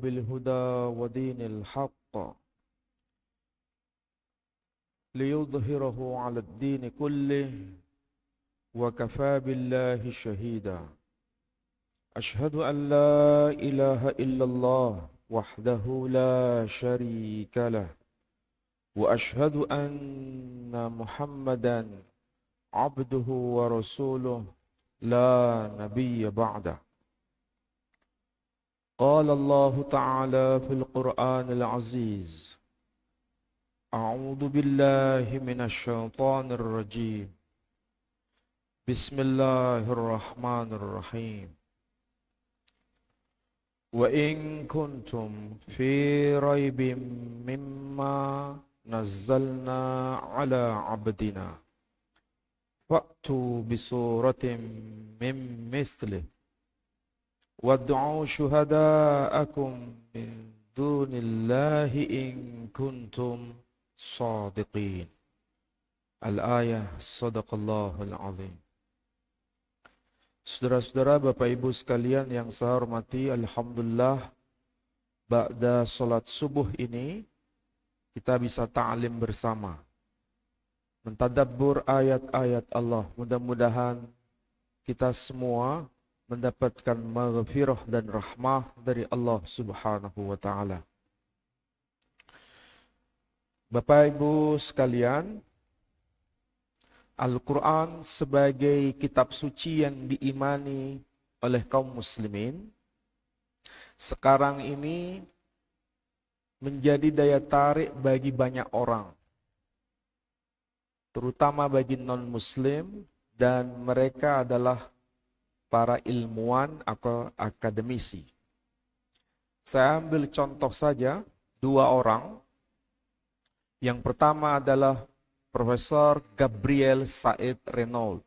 بالهدى ودين الحق ليظهره على الدين كله وكفى بالله شهيدا. أشهد أن لا إله إلا الله وحده لا شريك له وأشهد أن محمدا عبده ورسوله لا نبي بعده. قال الله تعالى في القرآن العزيز: أعوذ بالله من الشيطان الرجيم. بسم الله الرحمن الرحيم. وإن كنتم في ريب مما نزلنا على عبدنا فأتوا بسورة من مثله وادعوا شهداءكم من دون الله إن كنتم صادقين. Al-ayah. Sadaqallahul azim. Saudara-saudara, Bapak Ibu sekalian yang saya hormati, alhamdulillah ba'da salat subuh ini kita bisa ta'lim bersama, mentadabbur ayat-ayat Allah. Mudah-mudahan kita semua mendapatkan maghfirah dan rahmah dari Allah Subhanahu wa taala. Bapak Ibu sekalian, Al-Quran sebagai kitab suci yang diimani oleh kaum muslimin, sekarang ini menjadi daya tarik bagi banyak orang, terutama bagi non-muslim, dan mereka adalah para ilmuwan atau akademisi. Saya ambil contoh saja dua orang. Yang pertama adalah Profesor Gabriel Said Renault.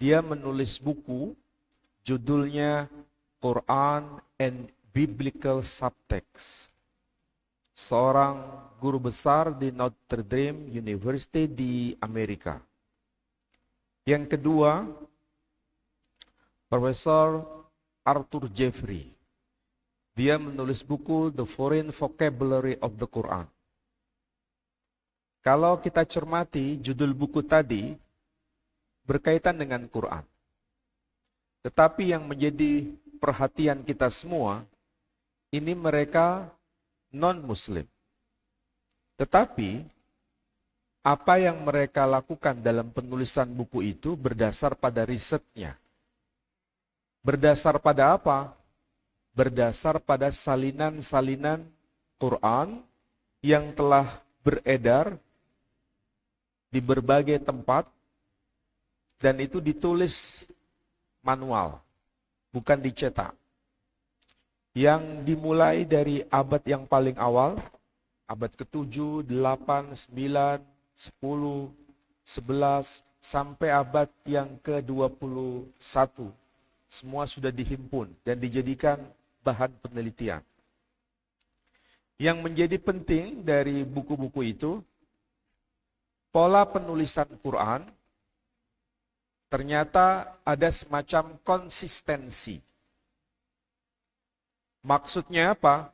Dia menulis buku judulnya Quran and Biblical Subtext. Seorang guru besar di Notre Dame University di Amerika. Yang kedua, Profesor Arthur Jeffrey. Dia menulis buku The Foreign Vocabulary of the Quran. Kalau kita cermati judul buku tadi berkaitan dengan Quran. Tetapi yang menjadi perhatian kita semua, ini mereka non-muslim. Tetapi apa yang mereka lakukan dalam penulisan buku itu berdasar pada risetnya. Berdasar pada apa? Berdasar pada salinan-salinan Quran yang telah beredar di berbagai tempat, dan itu ditulis manual, bukan dicetak. Yang dimulai dari abad yang paling awal, abad ke-7, 8, 9, 10, 11, sampai abad yang ke-21. Semua sudah dihimpun dan dijadikan bahan penelitian. Yang menjadi penting dari buku-buku itu, pola penulisan Quran ternyata ada semacam konsistensi. Maksudnya apa?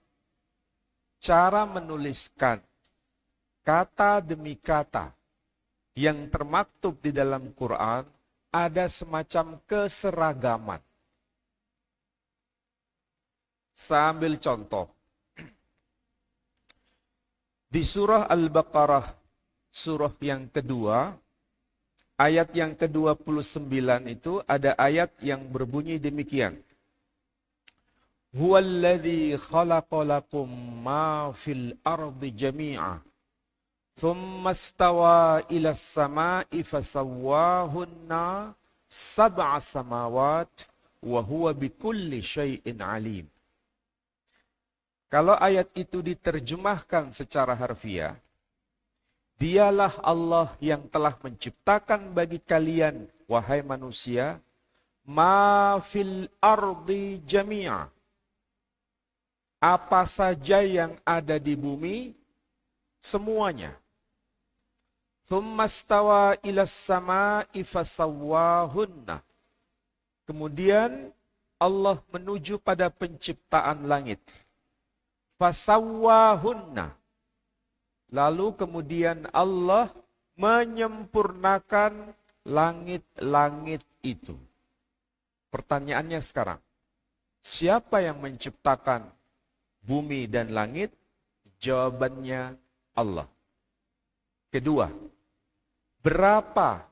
Cara menuliskan kata demi kata yang termaktub di dalam Quran ada semacam keseragaman. Saya ambil contoh. Di surah Al-Baqarah, surah yang kedua, ayat yang ke-29 itu ada ayat yang berbunyi demikian. Huwallazi khalaqa lakum ma fil ardi jami'a thumma istawa ila as-sama'i fasawwahunna sab'a samawat wa huwa bikulli syai'in alim. Kalau ayat itu diterjemahkan secara harfiah, Dialah Allah yang telah menciptakan bagi kalian, wahai manusia, ma fil ardi jami'a. Apa saja yang ada di bumi, semuanya. Thumma stawa ilas sama'i fasawwahunna. Kemudian Allah menuju pada penciptaan langit. Fasawwahunna. Lalu kemudian Allah menyempurnakan langit-langit itu. Pertanyaannya sekarang, siapa yang menciptakan bumi dan langit? Jawabannya Allah. Kedua, berapa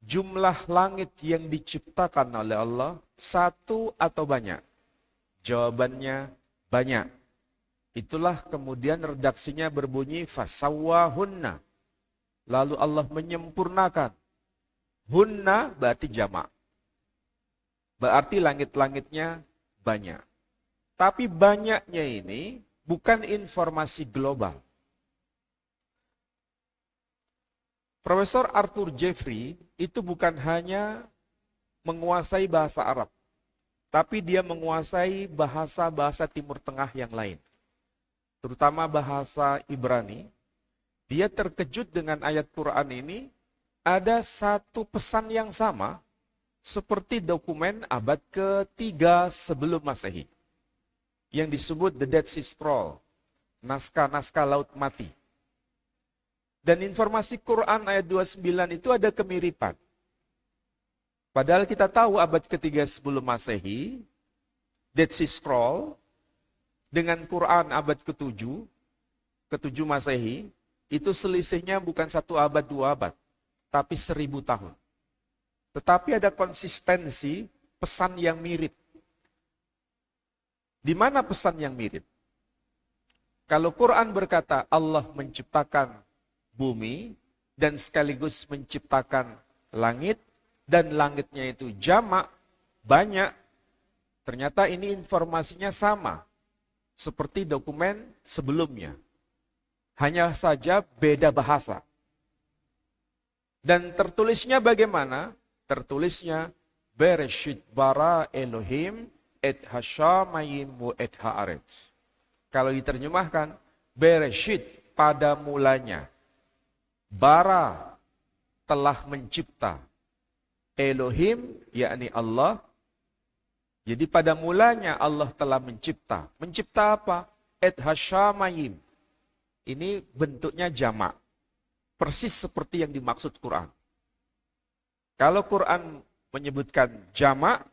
jumlah langit yang diciptakan oleh Allah? Satu atau banyak? Jawabannya banyak. Itulah kemudian redaksinya berbunyi fasawwahunna. Lalu Allah menyempurnakan. Hunna berarti jamak. Berarti langit-langitnya banyak. Tapi banyaknya ini bukan informasi global. Profesor Arthur Jeffrey itu bukan hanya menguasai bahasa Arab, tapi dia menguasai bahasa-bahasa Timur Tengah yang lain, terutama bahasa Ibrani. Dia terkejut dengan ayat Quran ini, ada satu pesan yang sama seperti dokumen abad ke-3 sebelum Masehi, yang disebut The Dead Sea Scroll, naskah-naskah Laut Mati. Dan informasi Quran ayat 29 itu ada kemiripan. Padahal kita tahu abad ke-3 sebelum Masehi, Dead Sea Scroll, dengan Quran abad ke-7 Masehi, itu selisihnya bukan 1 abad, 2 abad, tapi 1000 tahun. Tetapi ada konsistensi pesan yang mirip. Di mana pesan yang mirip? Kalau Quran berkata Allah menciptakan bumi dan sekaligus menciptakan langit, dan langitnya itu jamak, banyak, ternyata ini informasinya sama seperti dokumen sebelumnya. Hanya saja beda bahasa. Dan tertulisnya bagaimana? Tertulisnya Bereshit bara Elohim et hashamayim wa et haaretz. Kalau diterjemahkan, Bereshit pada mulanya, bara telah mencipta, Elohim yakni Allah. Jadi pada mulanya Allah telah mencipta. Mencipta apa? Et hashamayim. Ini bentuknya jamak. Persis seperti yang dimaksud Quran. Kalau Quran menyebutkan jamak,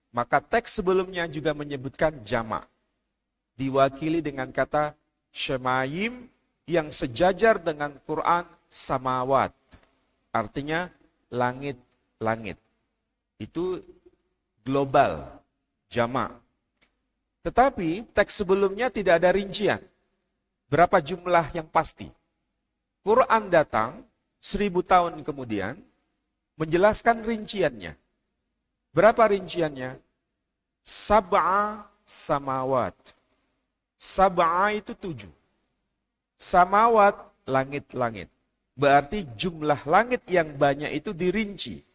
maka teks sebelumnya juga menyebutkan jamak. Diwakili dengan kata shemayim yang sejajar dengan Quran samawat. Artinya langit-langit. Itu global, jamak. Tetapi teks sebelumnya tidak ada rincian. Berapa jumlah yang pasti? Quran datang 1000 tahun kemudian menjelaskan rinciannya. Berapa rinciannya? Sab'a samawat. Sab'a itu 7. Samawat, langit-langit. Berarti jumlah langit yang banyak itu dirinci.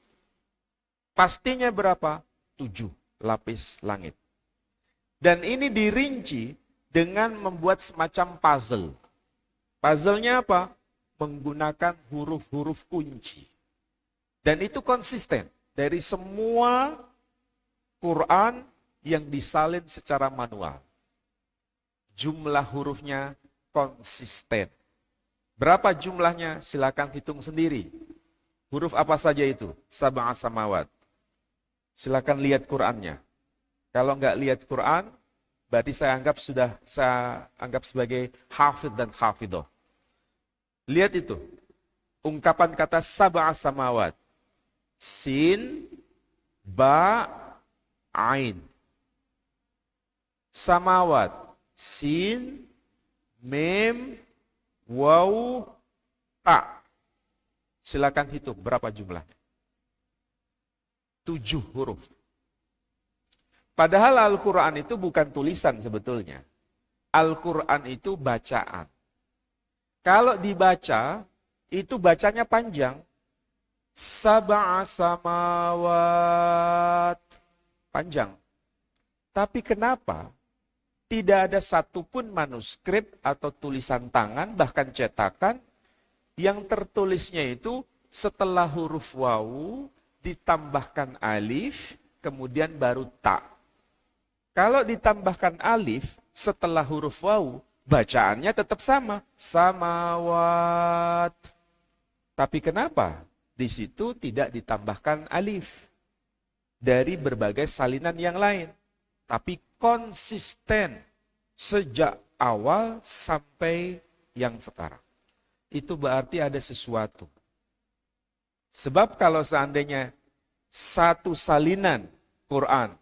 Pastinya berapa? 7 lapis langit. Dan ini dirinci dengan membuat semacam puzzle. Puzzle-nya apa? Menggunakan huruf-huruf kunci. Dan itu konsisten dari semua Quran yang disalin secara manual. Jumlah hurufnya konsisten. Berapa jumlahnya? Silakan hitung sendiri. Huruf apa saja itu? Sab'a samawat. Silakan lihat Qurannya. Kalau nggak lihat Quran, berarti saya anggap sebagai hafidh dan hafidhoh. Lihat itu. Ungkapan kata sab'a samawat. Sin, ba, ain. Samawat. Sin, mem, waw, ta. Silakan hitung berapa jumlahnya. 7 huruf. Padahal Al-Quran itu bukan tulisan sebetulnya. Al-Quran itu bacaan. Kalau dibaca, itu bacanya panjang. Sab'a samawat. Panjang. Tapi kenapa tidak ada satupun manuskrip atau tulisan tangan, bahkan cetakan, yang tertulisnya itu setelah huruf wawu ditambahkan alif, kemudian baru ta. Kalau ditambahkan alif setelah huruf wawu, bacaannya tetap sama. Samawat. Tapi kenapa di situ tidak ditambahkan alif? Dari berbagai salinan yang lain. Tapi konsisten sejak awal sampai yang sekarang. Itu berarti ada sesuatu. Sebab kalau seandainya satu salinan Quran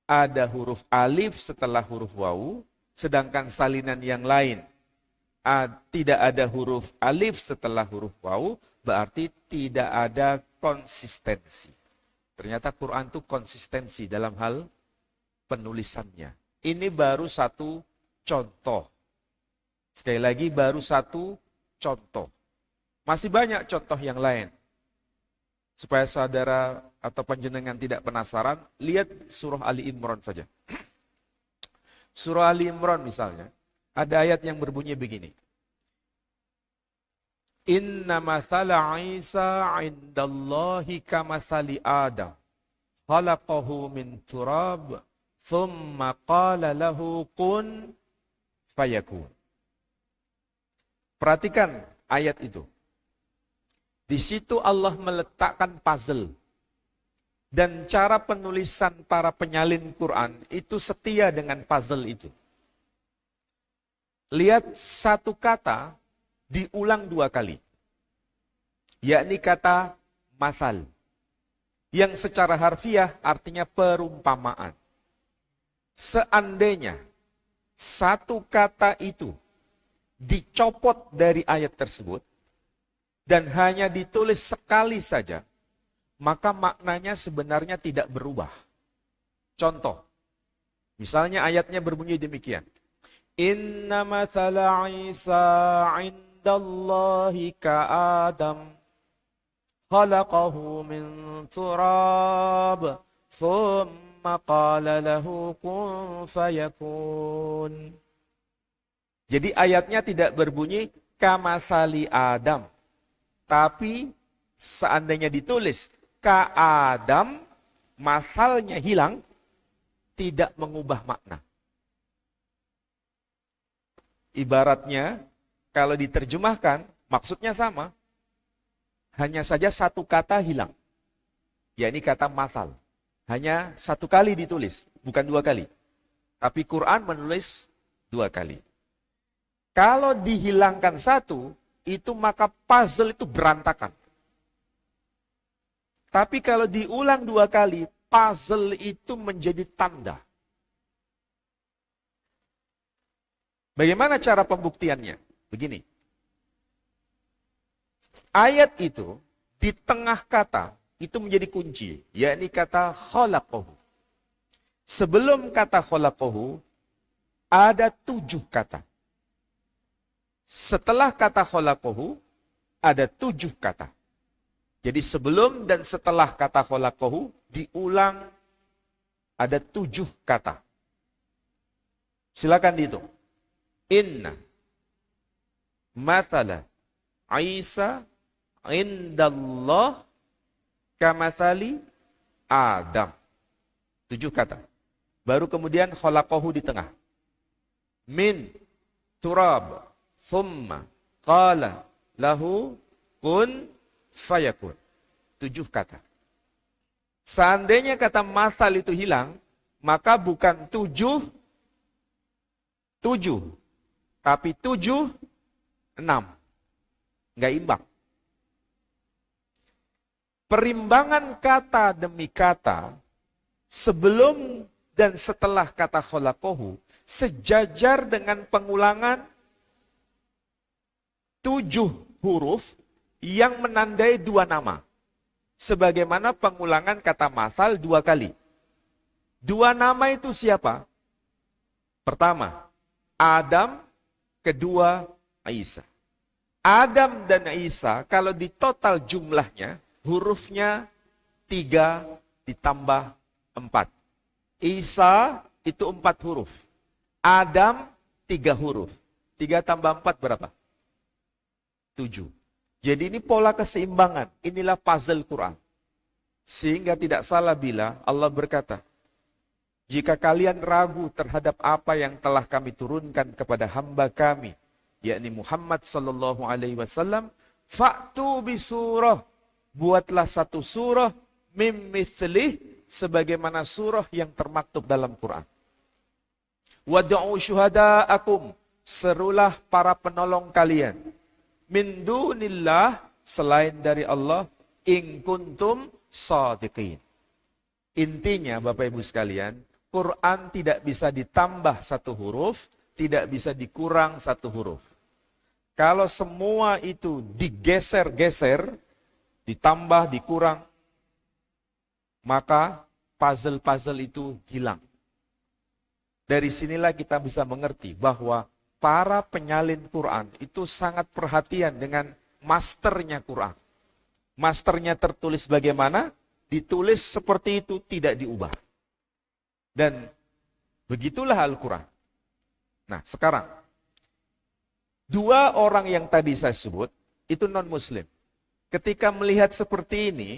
ada huruf alif setelah huruf wawu, sedangkan salinan yang lain tidak ada huruf alif setelah huruf wawu, berarti tidak ada konsistensi. Ternyata Quran itu konsistensi dalam hal penulisannya. Ini baru satu contoh. Sekali lagi baru satu contoh. Masih banyak contoh yang lain. Supaya saudara atau panjenengan tidak penasaran, lihat surah Ali Imran saja. Surah Ali Imran misalnya, ada ayat yang berbunyi begini. Inna mathala Isa indallahi kamathali Adam. Khalaqahu min turab, thumma qala lahu kun fayakun. Perhatikan ayat itu. Di situ Allah meletakkan puzzle. Dan cara penulisan para penyalin Quran itu setia dengan puzzle itu. Lihat satu kata diulang 2 kali. Yakni kata masal. Yang secara harfiah artinya perumpamaan. Seandainya satu kata itu dicopot dari ayat tersebut, dan hanya ditulis sekali saja, maka maknanya sebenarnya tidak berubah. Contoh, misalnya ayatnya berbunyi demikian. Inna mathala Isa indallahi ka'adam, khalaqahu min turab, thumma qala lahu kun fayakun. Jadi ayatnya tidak berbunyi kamathali Adam. Tapi seandainya ditulis ka Adam, masalnya hilang, tidak mengubah makna. Ibaratnya, kalau diterjemahkan, maksudnya sama. Hanya saja satu kata hilang. Yakni kata masal. Hanya 1 kali ditulis, bukan 2 kali. Tapi Quran menulis 2 kali. Kalau dihilangkan satu, itu maka puzzle itu berantakan. Tapi kalau diulang 2 kali, puzzle itu menjadi tanda. Bagaimana cara pembuktiannya? Begini. Ayat itu di tengah kata itu menjadi kunci, yakni kata khalaqahu. Sebelum kata khalaqahu ada 7 kata. Setelah kata khalaqahu ada 7 kata. Jadi sebelum dan setelah kata khalaqahu diulang ada 7 kata. Silakan dihitung. Inna mathala Isa indallah kamathali Adam. 7 kata. Baru kemudian khalaqahu di tengah. Min turab thumma qala lahu kun fayakun. 7 kata. Seandainya kata masal itu hilang, maka bukan 7, tapi 7, 6. Nggak imbang. Perimbangan kata demi kata, sebelum dan setelah kata khalaqahu, sejajar dengan pengulangan 7 huruf yang menandai 2 nama. Sebagaimana pengulangan kata masal 2 kali. 2 nama itu siapa? Pertama, Adam. Kedua, Isa. Adam dan Isa, kalau di total jumlahnya, hurufnya 3 ditambah 4. Isa itu 4 huruf. Adam 3 huruf. 3 tambah 4 berapa? 7. Jadi ini pola keseimbangan. Inilah puzzle Quran. Sehingga tidak salah bila Allah berkata, jika kalian ragu terhadap apa yang telah kami turunkan kepada hamba kami, yakni Muhammad sallallahu alaihi wasallam, fa'tu bisurah, buatlah satu surah mim mithlih, sebagaimana surah yang termaktub dalam Quran. Wad'u syuhada'akum, serulah para penolong kalian, min dunillah, selain dari Allah, in kuntum shadiqin. Intinya Bapak Ibu sekalian, Quran tidak bisa ditambah satu huruf, tidak bisa dikurang satu huruf. Kalau semua itu digeser-geser, ditambah, dikurang, maka puzzle-puzzle itu hilang. Dari sinilah kita bisa mengerti bahwa para penyalin Quran itu sangat perhatian dengan masternya Quran. Masternya tertulis bagaimana, ditulis seperti itu, tidak diubah. Dan begitulah Al-Quran. Nah sekarang, dua orang yang tadi saya sebut, itu non-muslim. Ketika melihat seperti ini,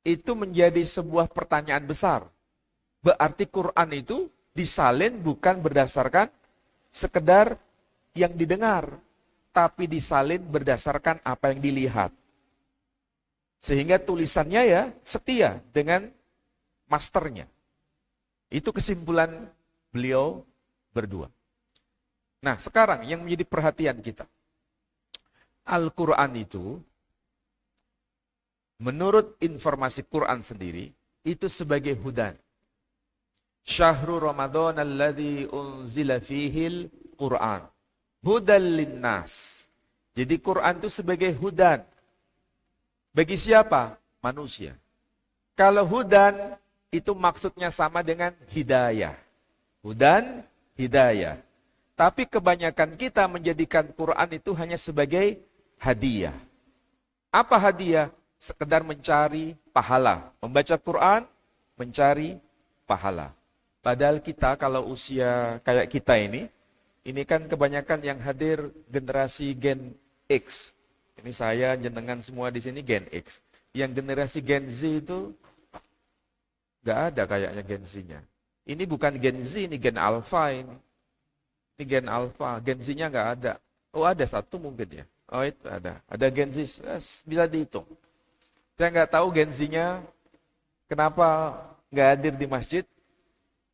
itu menjadi sebuah pertanyaan besar. Berarti Quran itu disalin bukan berdasarkan sekedar yang didengar, tapi disalin berdasarkan apa yang dilihat. Sehingga tulisannya ya setia dengan masternya. Itu kesimpulan beliau berdua. Nah sekarang yang menjadi perhatian kita. Al-Quran itu, menurut informasi Quran sendiri, itu sebagai hudan. Syahrul Ramadan alladzi unzila fihil Quran. Hudan linnas. Jadi Quran itu sebagai hudan. Bagi siapa? Manusia. Kalau hudan, itu maksudnya sama dengan hidayah. Hudan, hidayah. Tapi kebanyakan kita menjadikan Quran itu hanya sebagai hadiah. Apa hadiah? Sekedar mencari pahala. Membaca Quran, mencari pahala. Padahal kita kalau usia kayak kita ini kan kebanyakan yang hadir generasi Gen X. Ini saya, jenengan semua di sini Gen X. Yang generasi Gen Z itu nggak ada kayaknya Gen Z-nya. Ini bukan Gen Z, ini Gen Alpha ini. Ini Gen Alpha, Gen Z-nya nggak ada. Oh ada satu mungkin ya. Oh itu ada. Ada Gen Z, bisa dihitung. Saya nggak tahu Gen Z-nya kenapa nggak hadir di masjid.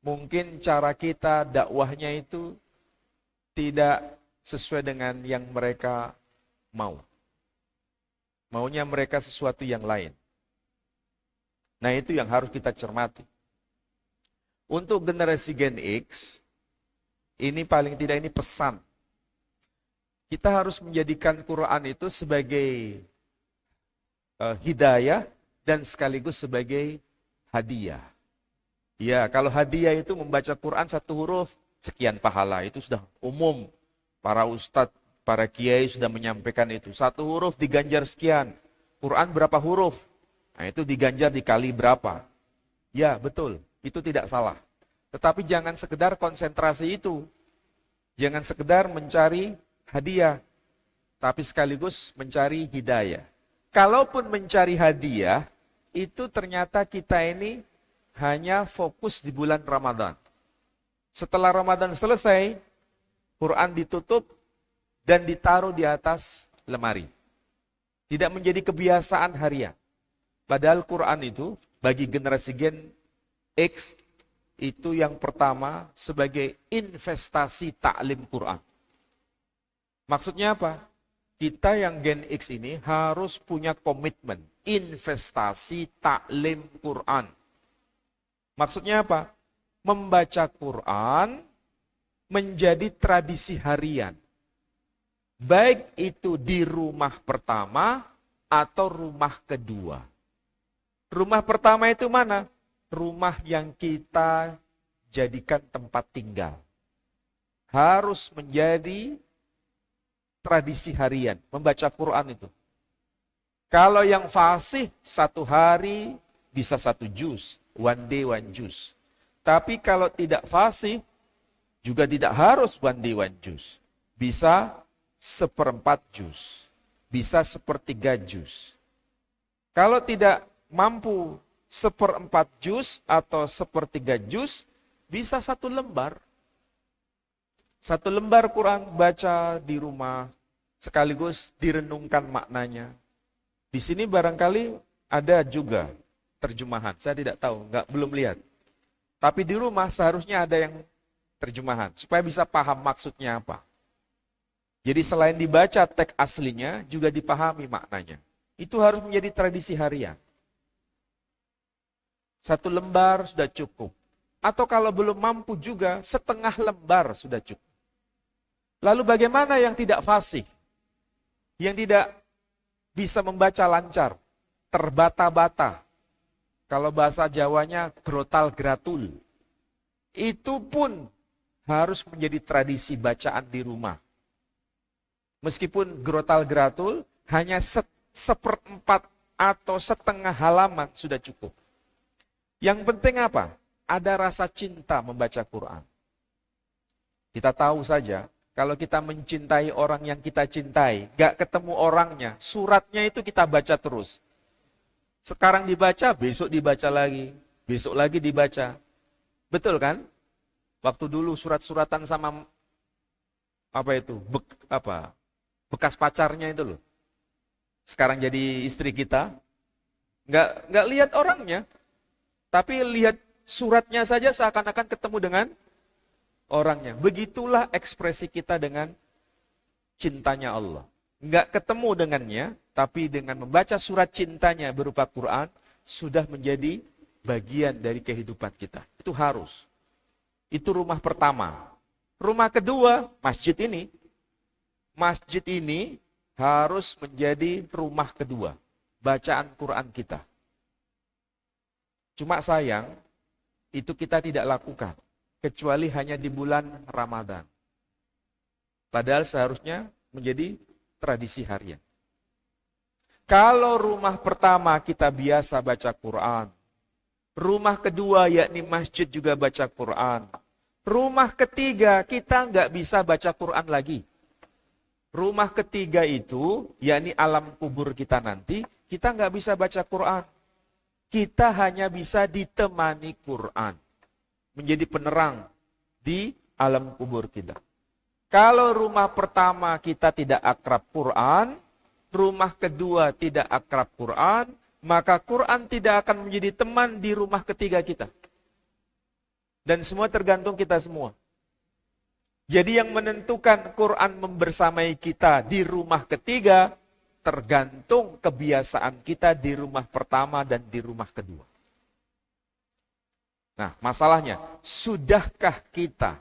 Mungkin cara kita dakwahnya itu tidak sesuai dengan yang mereka mau. Maunya mereka sesuatu yang lain. Nah itu yang harus kita cermati. Untuk generasi Gen X, ini paling tidak ini pesan. Kita harus menjadikan Quran itu sebagai hidayah dan sekaligus sebagai hadiah. Ya, kalau hadiah itu membaca Quran satu huruf, sekian pahala. Itu sudah umum. Para ustadz, para kiai sudah menyampaikan itu. Satu huruf diganjar sekian. Quran berapa huruf? Nah, itu diganjar dikali berapa. Ya, betul. Itu tidak salah. Tetapi jangan sekedar konsentrasi itu. Jangan sekedar mencari hadiah. Tapi sekaligus mencari hidayah. Kalaupun mencari hadiah, itu ternyata kita ini hanya fokus di bulan Ramadan. Setelah Ramadan selesai, Quran ditutup dan ditaruh di atas lemari. Tidak menjadi kebiasaan harian. Padahal Quran itu bagi generasi Gen X itu yang pertama sebagai investasi taklim Quran. Maksudnya apa? Kita yang Gen X ini harus punya komitmen investasi taklim Quran. Maksudnya apa? Membaca Quran menjadi tradisi harian. Baik itu di rumah pertama atau rumah kedua. Rumah pertama itu mana? Rumah yang kita jadikan tempat tinggal. Harus menjadi tradisi harian, membaca Quran itu. Kalau yang fasih, satu hari bisa satu juz. One day, one juz. Tapi kalau tidak fasih, juga tidak harus one day, one juz. Bisa seperempat juz. Bisa sepertiga juz. Kalau tidak mampu 1/4 juz atau 1/3 juz, bisa 1 lembar. 1 lembar Quran baca di rumah, sekaligus direnungkan maknanya. Di sini barangkali ada juga terjemahan, saya tidak tahu, belum lihat. Tapi di rumah seharusnya ada yang terjemahan, supaya bisa paham maksudnya apa. Jadi selain dibaca teks aslinya, juga dipahami maknanya. Itu harus menjadi tradisi harian. 1 lembar sudah cukup. Atau kalau belum mampu juga, 1/2 lembar sudah cukup. Lalu bagaimana yang tidak fasih? Yang tidak bisa membaca lancar, terbata-bata. Kalau bahasa Jawanya grotal gratul. Itu pun harus menjadi tradisi bacaan di rumah. Meskipun grotal gratul hanya 1/4 atau 1/2 halaman sudah cukup. Yang penting apa? Ada rasa cinta membaca Quran. Kita tahu saja, kalau kita mencintai orang yang kita cintai, gak ketemu orangnya, suratnya itu kita baca terus. Sekarang dibaca, besok dibaca lagi, besok lagi dibaca. Betul kan? Waktu dulu surat-suratan sama bekas pacarnya itu loh. Sekarang jadi istri kita, nggak lihat orangnya, tapi lihat suratnya saja seakan-akan ketemu dengan orangnya. Begitulah ekspresi kita dengan cintanya Allah. Nggak ketemu dengannya, tapi dengan membaca surat cintanya berupa Quran, sudah menjadi bagian dari kehidupan kita. Itu harus. Itu rumah pertama. Rumah kedua, masjid ini. Masjid ini harus menjadi rumah kedua. Bacaan Quran kita. Cuma sayang, itu kita tidak lakukan. Kecuali hanya di bulan Ramadan. Padahal seharusnya menjadi tradisi harian. Kalau rumah pertama kita biasa baca Quran, rumah kedua yakni masjid juga baca Quran, rumah ketiga kita nggak bisa baca Quran lagi. Rumah ketiga itu yakni alam kubur kita nanti, kita nggak bisa baca Quran. Kita hanya bisa ditemani Quran. Menjadi penerang di alam kubur kita. Kalau rumah pertama kita tidak akrab Quran, rumah kedua tidak akrab Quran, maka Quran tidak akan menjadi teman di rumah ketiga kita. Dan semua tergantung kita semua. Jadi yang menentukan Quran membersamai kita di rumah ketiga, tergantung kebiasaan kita di rumah pertama dan di rumah kedua. Nah, masalahnya, sudahkah kita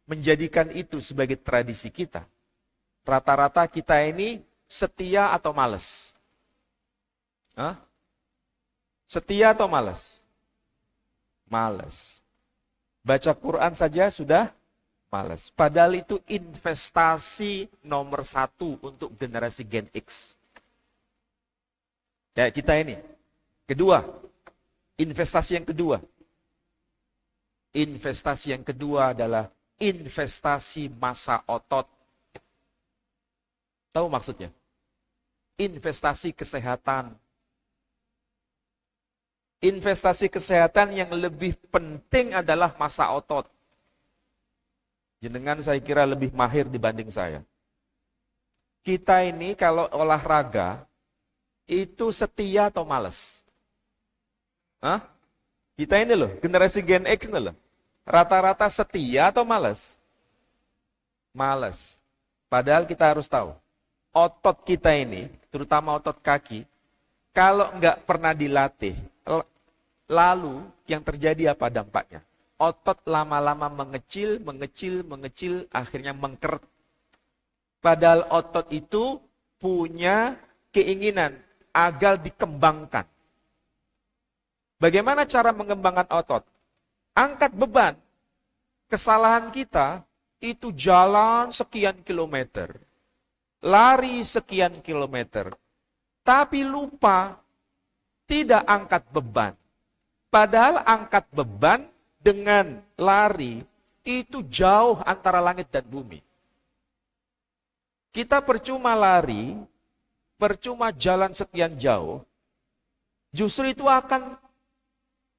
menjadikan itu sebagai tradisi kita? Rata-rata kita ini setia atau malas? Hah? Setia atau malas? Malas. Baca Quran saja sudah malas. Padahal itu investasi nomor 1 untuk generasi Gen X. Kayak kita ini. Kedua, investasi yang kedua. Investasi yang kedua adalah investasi masa otot. Tahu maksudnya? Investasi kesehatan. Investasi kesehatan yang lebih penting adalah masa otot. Jenengan saya kira lebih mahir dibanding saya. Kita ini kalau olahraga, itu setia atau malas? Hah? Kita ini loh, generasi Gen X ini loh. Rata-rata setia atau malas? Malas. Padahal kita harus tahu, otot kita ini, terutama otot kaki, kalau nggak pernah dilatih, lalu yang terjadi apa dampaknya? Otot lama-lama mengecil, akhirnya mengkeret. Padahal otot itu punya keinginan agar dikembangkan. Bagaimana cara mengembangkan otot? Angkat beban. Kesalahan kita itu jalan sekian kilometer. Lari sekian kilometer. Tapi lupa tidak angkat beban. Padahal angkat beban dengan lari itu jauh antara langit dan bumi. Kita percuma lari, percuma jalan sekian jauh, Justru itu akan,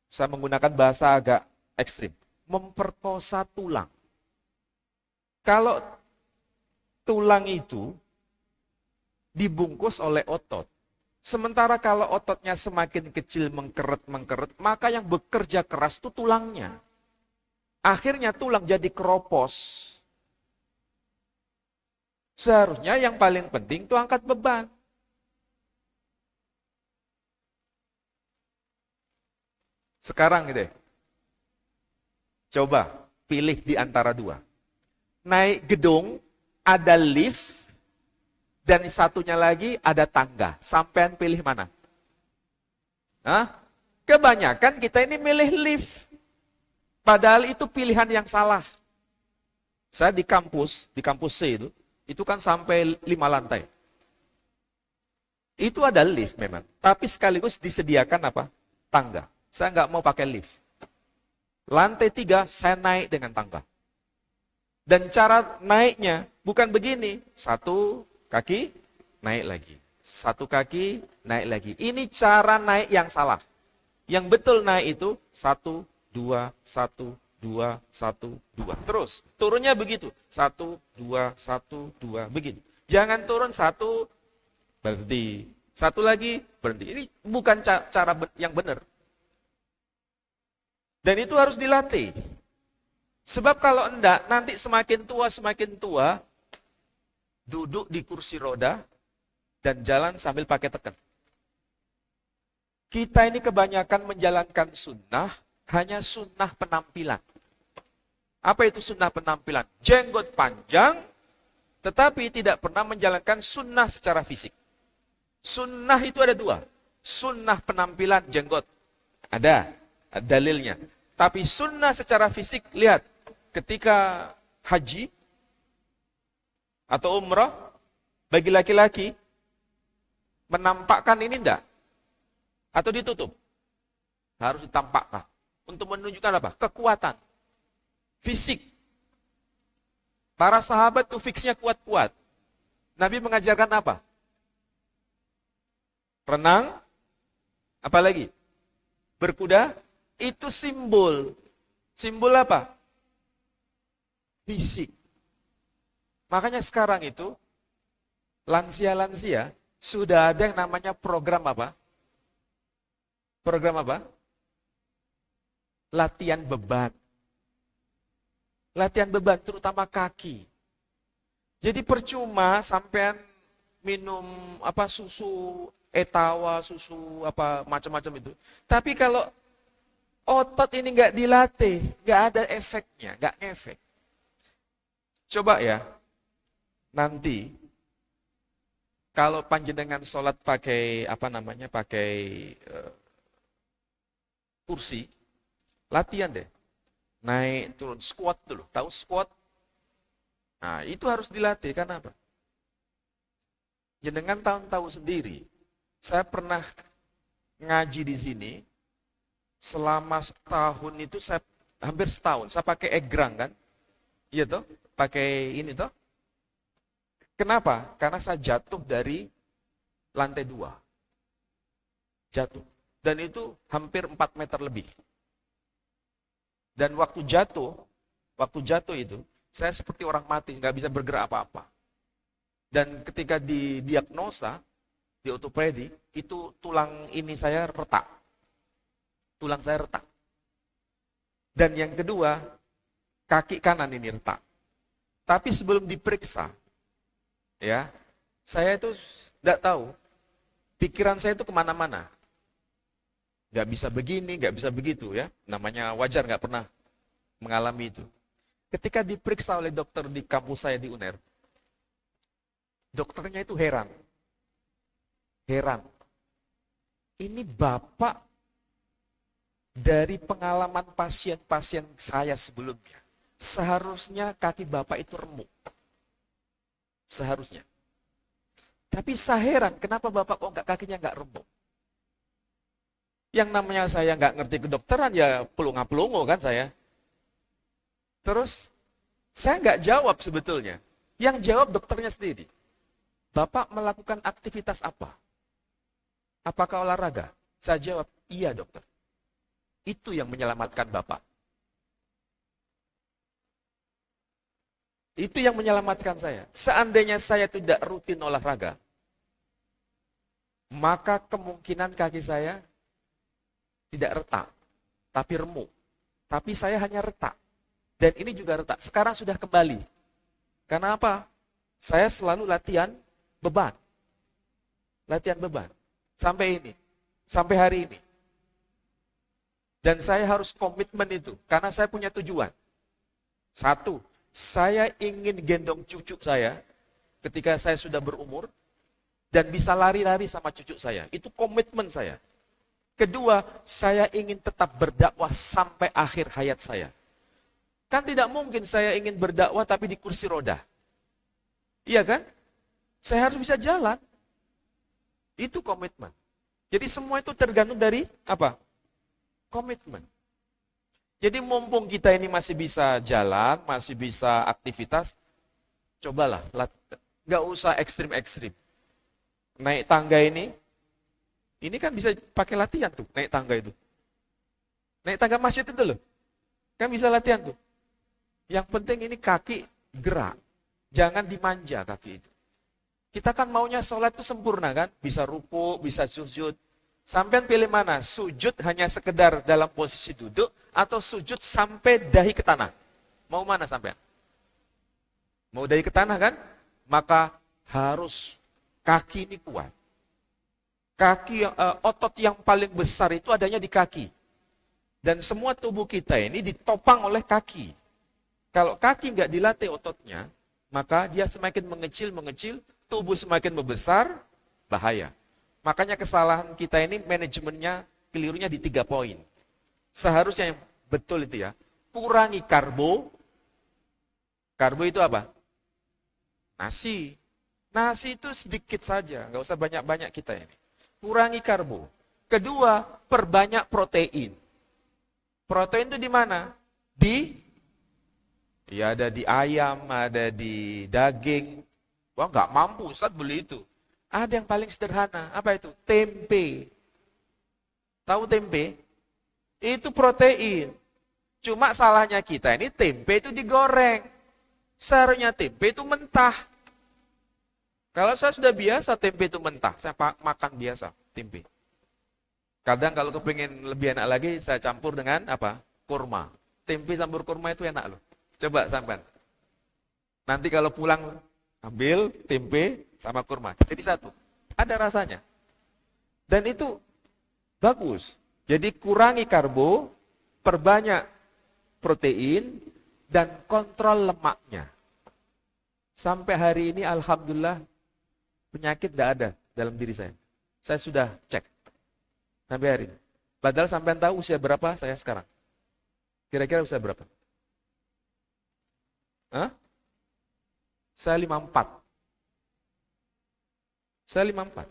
saya menggunakan bahasa agak ekstrim, memperkosa tulang. Kalau tulang itu dibungkus oleh otot, sementara kalau ototnya semakin kecil mengkeret, maka yang bekerja keras itu tulangnya. Akhirnya tulang jadi keropos. Seharusnya yang paling penting itu angkat beban. Sekarang gitu ya. Coba pilih di antara dua. Naik gedung, ada lift, dan satunya lagi ada tangga. Sampean pilih mana? Hah? Kebanyakan kita ini milih lift. Padahal itu pilihan yang salah. Saya di kampus C itu kan sampai 5 lantai. Itu ada lift memang, tapi sekaligus disediakan apa? Tangga. Saya nggak mau pakai lift. Lantai 3 saya naik dengan tangga. Dan cara naiknya bukan begini. 1 kaki naik lagi. 1 kaki naik lagi. Ini cara naik yang salah. Yang betul naik itu 1, 2, 1, 2, 1, 2. Terus, turunnya begitu. 1, 2, 1, 2, begitu. Jangan turun 1, berhenti. 1 lagi, berhenti. Ini bukan cara yang benar. Dan itu harus dilatih. Sebab kalau enggak, nanti semakin tua, duduk di kursi roda, dan jalan sambil pakai teken. Kita ini kebanyakan menjalankan sunnah, hanya sunnah penampilan. Apa itu sunnah penampilan? Jenggot panjang, tetapi tidak pernah menjalankan sunnah secara fisik. Sunnah itu ada 2. Sunnah penampilan jenggot. Ada dalilnya. Tapi sunnah secara fisik, lihat. Ketika haji atau umrah, bagi laki-laki, menampakkan ini enggak? Atau ditutup? Harus ditampakkan. Untuk menunjukkan apa? Kekuatan. Fisik. Para sahabat tuh fiksnya kuat-kuat. Nabi mengajarkan apa? Renang. Apalagi? Berkuda. Itu simbol. Simbol apa? Fisik. Makanya sekarang itu, lansia-lansia, sudah ada yang namanya program apa? Program apa? Latihan beban. Latihan beban terutama kaki. Jadi percuma sampean minum susu etawa, susu macam-macam itu. Tapi kalau otot ini nggak dilatih, nggak ada efeknya, nggak ngefek. Coba ya, nanti kalau panjenengan sholat pakai kursi, latihan deh. Naik, turun, squat dulu. Tahu squat? Nah, itu harus dilatih. Karena apa? Jenengan tahu sendiri. Saya pernah ngaji di sini, selama setahun itu hampir setahun, saya pakai egrang kan? Iya toh? Pakai ini toh? Kenapa? Karena saya jatuh dari lantai 2. Jatuh. Dan itu hampir 4 meter lebih. Dan waktu jatuh itu, saya seperti orang mati, nggak bisa bergerak apa-apa. Dan ketika didiagnosa, di ortopedi, itu tulang ini saya retak. Tulang saya retak. Dan yang kedua, kaki kanan ini retak. Tapi sebelum diperiksa, ya, saya itu nggak tahu. Pikiran saya itu kemana-mana. Nggak bisa begini, nggak bisa begitu ya. Namanya wajar, nggak pernah mengalami itu. Ketika diperiksa oleh dokter di kampus saya di UNER, dokternya itu heran. Heran. Ini Bapak dari pengalaman pasien-pasien saya sebelumnya. Seharusnya kaki Bapak itu remuk. Seharusnya. Tapi saya heran, kenapa Bapak kok kakinya nggak remuk? Yang namanya saya nggak ngerti kedokteran, ya pelunga-pelungu kan saya. Terus, saya nggak jawab sebetulnya. Yang jawab dokternya sendiri. Bapak melakukan aktivitas apa? Apakah olahraga? Saya jawab, iya dokter. Itu yang menyelamatkan Bapak. Itu yang menyelamatkan saya. Seandainya saya tidak rutin olahraga, maka kemungkinan kaki saya tidak retak, tapi remuk. Tapi saya hanya retak. Dan ini juga retak. Sekarang sudah kembali. Karena apa? Saya selalu latihan beban. Latihan beban. Sampai ini. Sampai hari ini. Dan saya harus komitmen itu. Karena saya punya tujuan. Satu, saya ingin gendong cucu saya ketika saya sudah berumur. Dan bisa lari-lari sama cucu saya. Itu komitmen saya. Kedua, saya ingin tetap berdakwah sampai akhir hayat saya. Kan tidak mungkin saya ingin berdakwah tapi di kursi roda. Iya kan? Saya harus bisa jalan. Itu komitmen. Jadi semua itu tergantung dari apa? Komitmen. Jadi mumpung kita ini masih bisa jalan, masih bisa aktivitas, cobalah. Nggak usah ekstrim-ekstrim. Naik tangga ini kan bisa pakai latihan tuh, naik tangga itu. Naik tangga masjid itu loh. Kan bisa latihan tuh. Yang penting ini kaki gerak. Jangan dimanja kaki itu. Kita kan maunya sholat itu sempurna kan? Bisa ruku, bisa sujud. Sampean pilih mana? Sujud hanya sekedar dalam posisi duduk atau sujud sampai dahi ke tanah? Mau mana sampean? Mau dahi ke tanah kan? Maka harus kaki ini kuat. Kaki, otot yang paling besar itu adanya di kaki. Dan semua tubuh kita ini ditopang oleh kaki. Kalau kaki nggak dilatih ototnya, maka dia semakin mengecil, tubuh semakin membesar, bahaya. Makanya kesalahan kita ini manajemennya kelirunya di 3 poin. Seharusnya yang betul itu ya, kurangi karbo. Karbo itu apa? Nasi. Nasi itu sedikit saja, nggak usah banyak-banyak kita ini. Kurangi karbo. Kedua, perbanyak protein. Protein itu di mana? Ya ada di ayam, ada di daging. Wah nggak mampu Ustaz beli itu. Ada yang paling sederhana. Apa itu? Tempe. Tahu tempe? Itu protein. Cuma salahnya kita ini tempe itu digoreng. Seharusnya tempe itu mentah. Kalau saya sudah biasa tempe itu mentah, saya makan biasa tempe. Kadang kalau kepingin lebih enak lagi, saya campur dengan apa? Kurma. Tempe campur kurma itu enak loh. Coba sampean. Nanti kalau pulang ambil tempe sama kurma. Jadi satu. Ada rasanya. Dan itu bagus. Jadi kurangi karbo, perbanyak protein, dan kontrol lemaknya. Sampai hari ini alhamdulillah penyakit tidak ada dalam diri saya. Saya sudah cek. Sampai hari ini. Padahal sampean tahu usia berapa saya sekarang? Kira-kira usia berapa? Hah? Saya 54. Saya 54.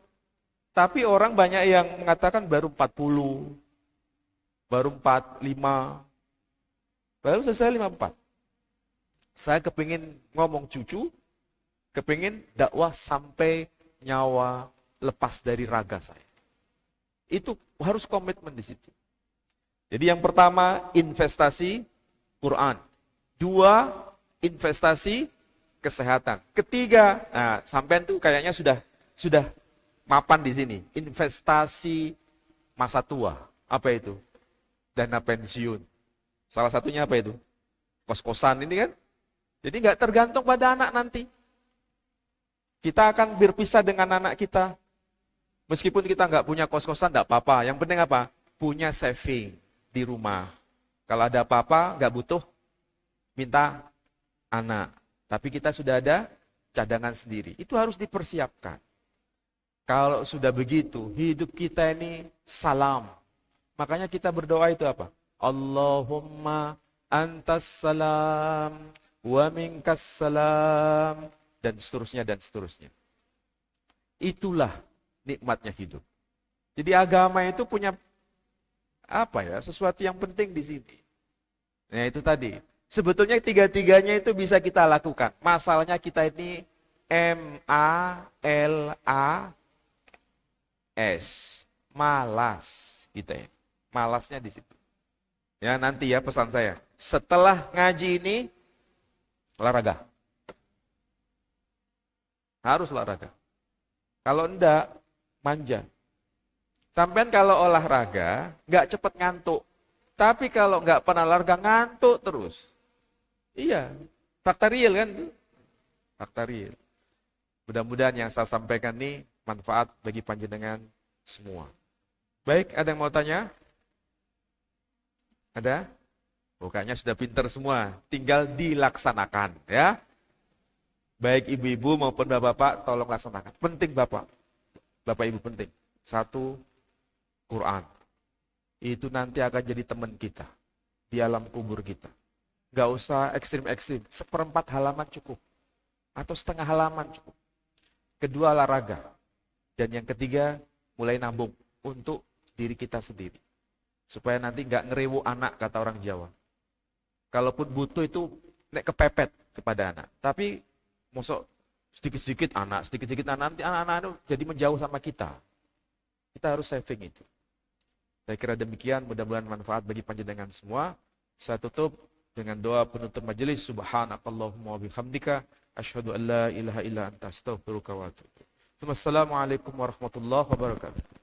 Tapi orang banyak yang mengatakan baru 40, baru 45. Baru saya 54. Saya kepingin ngomong cucu, kepingin dakwah sampai nyawa lepas dari raga saya. Itu harus komitmen di situ. Jadi yang pertama investasi Quran. 2 investasi kesehatan. Ketiga, nah sampean tuh kayaknya sudah mapan di sini. Investasi masa tua. Apa itu? Dana pensiun. Salah satunya apa itu? Kos-kosan ini kan. Jadi nggak tergantung pada anak nanti. Kita akan berpisah dengan anak kita. Meskipun kita nggak punya kos-kosan, nggak apa-apa. Yang penting apa? Punya saving di rumah. Kalau ada apa-apa, nggak butuh minta anak. Tapi kita sudah ada cadangan sendiri. Itu harus dipersiapkan. Kalau sudah begitu, hidup kita ini salam. Makanya kita berdoa itu apa? Allahumma antas salam wa minkas salam. Dan seterusnya, dan seterusnya. Itulah nikmatnya hidup. Jadi agama itu punya apa ya? Sesuatu yang penting di sini. Nah itu tadi. Sebetulnya 3-tiganya itu bisa kita lakukan. Masalahnya kita ini MALAS. malas kita ya. Malasnya di situ. Ya nanti ya pesan saya. Setelah ngaji ini olahraga. Harus olahraga. Kalau enggak, manja. Sampean kalau olahraga, nggak cepet ngantuk. Tapi kalau nggak pernah olahraga, ngantuk terus. Iya, fakta real kan? Fakta real. Mudah-mudahan yang saya sampaikan ini manfaat bagi panjenengan semua. Baik, ada yang mau tanya? Ada? Kayaknya sudah pinter semua. Tinggal dilaksanakan ya. Baik ibu-ibu maupun bapak-bapak, tolong laksanakan. Penting bapak. Bapak ibu penting. Satu, Quran. Itu nanti akan jadi teman kita. Di alam kubur kita. Gak usah ekstrim-ekstrim. 1/4 halaman cukup. Atau setengah halaman cukup. Kedua, olahraga. Dan yang ketiga, mulai nabung. Untuk diri kita sendiri. Supaya nanti gak ngerewu anak, kata orang Jawa. Kalaupun butuh itu, nek kepepet kepada anak. Tapi mosok sedikit-sedikit anak, nanti anak-anak itu jadi menjauh sama kita. Kita harus saving itu. Saya kira demikian, mudah-mudahan manfaat bagi panjenengan semua. Saya tutup dengan doa penutup majelis. Subhanakallahumma wa bihamdika asyhadu an la ilaha illa anta astaghfiruka wa atubu ilaik. Wassalamualaikum warahmatullahi wabarakatuh.